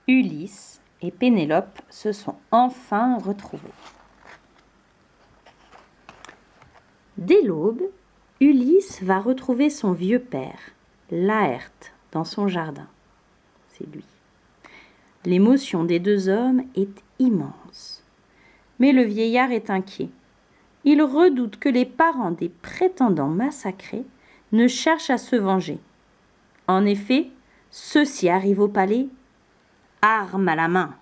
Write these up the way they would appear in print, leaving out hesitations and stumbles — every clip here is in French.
Ulysse et Pénélope se sont enfin retrouvés. Dès l'aube, Ulysse va retrouver son vieux père, Laërte, dans son jardin. C'est lui. L'émotion des deux hommes est immense. Mais le vieillard est inquiet. Il redoute que les parents des prétendants massacrés ne cherchent à se venger. En effet, ceux-ci arrivent au palais, armes à la main.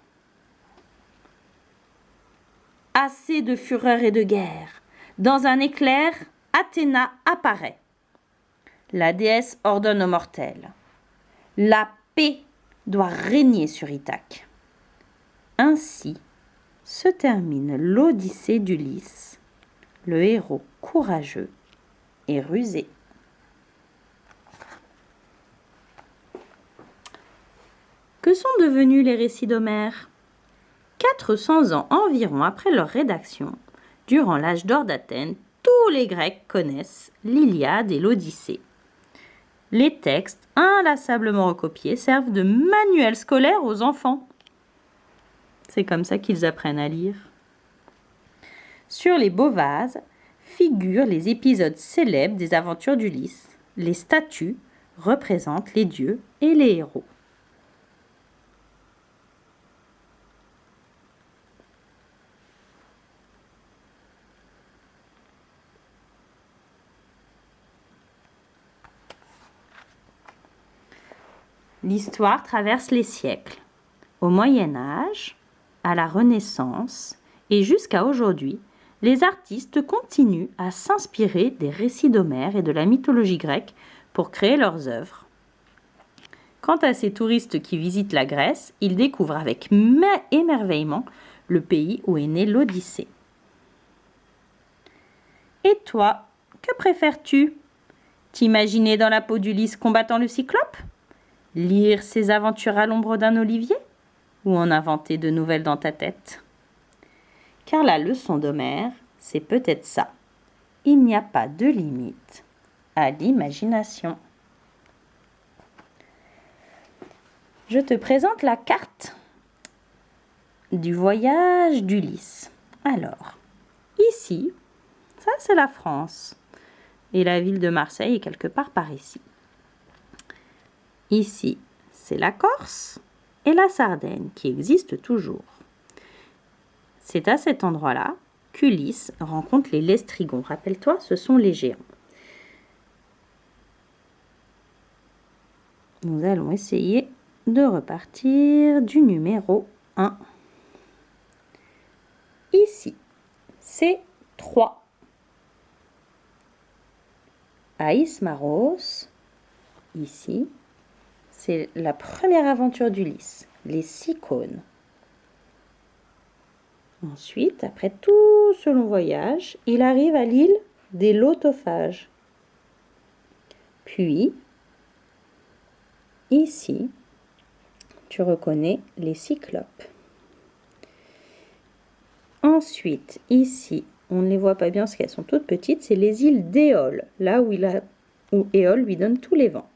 Assez de fureur et de guerre. Dans un éclair, Athéna apparaît. La déesse ordonne aux mortels. La paix doit régner sur Ithaque. Ainsi se termine l'Odyssée d'Ulysse, le héros courageux et rusé. Que sont devenus les récits d'Homère ? 400 ans environ après leur rédaction, durant l'âge d'or d'Athènes, tous les Grecs connaissent l'Iliade et l'Odyssée. Les textes, inlassablement recopiés, servent de manuel scolaire aux enfants. C'est comme ça qu'ils apprennent à lire. Sur les beaux vases figurent les épisodes célèbres des aventures d'Ulysse. Les statues représentent les dieux et les héros. L'histoire traverse les siècles. Au Moyen Âge, à la Renaissance et jusqu'à aujourd'hui, les artistes continuent à s'inspirer des récits d'Homère et de la mythologie grecque pour créer leurs œuvres. Quant à ces touristes qui visitent la Grèce, ils découvrent avec émerveillement le pays où est née l'Odyssée. Et toi, que préfères-tu ? T'imaginer dans la peau d'Ulysse combattant le Cyclope ? Lire ses aventures à l'ombre d'un olivier ? Ou en inventer de nouvelles dans ta tête ? Car la leçon d'Homère, c'est peut-être ça. Il n'y a pas de limite à l'imagination. Je te présente la carte du voyage d'Ulysse. Alors, ici, ça c'est la France. Et la ville de Marseille est quelque part par ici. Ici, c'est la Corse et la Sardaigne qui existent toujours. C'est à cet endroit-là qu'Ulysse rencontre les Lestrygons. Rappelle-toi, ce sont les géants. Nous allons essayer de repartir du numéro 1. Ici, c'est 3. À Ismaros, ici, c'est la première aventure d'Ulysse, les 6 cônes. Ensuite, après tout ce long voyage, il arrive à l'île des Lotophages. Puis, ici, tu reconnais les Cyclopes. Ensuite, ici, on ne les voit pas bien parce qu'elles sont toutes petites, c'est les îles d'Éole, là où Éole lui donne tous les vents.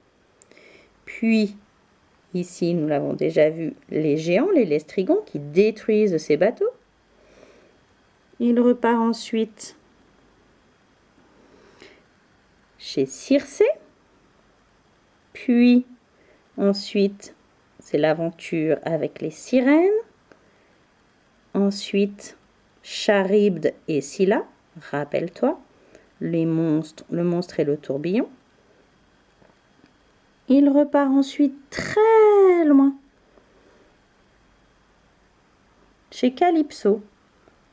Puis, ici, nous l'avons déjà vu, les géants, les Lestrygons, qui détruisent ces bateaux. Il repart ensuite chez Circé. Puis, ensuite, c'est l'aventure avec les sirènes. Ensuite, Charybde et Scylla, rappelle-toi, le monstre et le tourbillon. Il repart ensuite très loin, chez Calypso.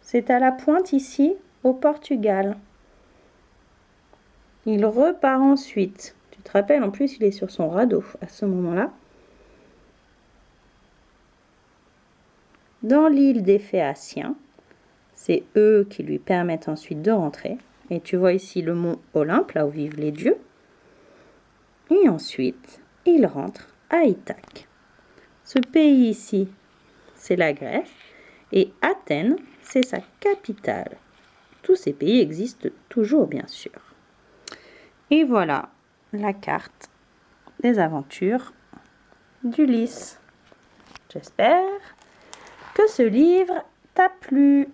C'est à la pointe ici, au Portugal. Il repart ensuite. Tu te rappelles, en plus, il est sur son radeau à ce moment-là. Dans l'île des Phéaciens. C'est eux qui lui permettent ensuite de rentrer. Et tu vois ici le mont Olympe, là où vivent les dieux. Et ensuite, il rentre à Ithaque. Ce pays ici, c'est la Grèce. Et Athènes, c'est sa capitale. Tous ces pays existent toujours, bien sûr. Et voilà la carte des aventures d'Ulysse. J'espère que ce livre t'a plu.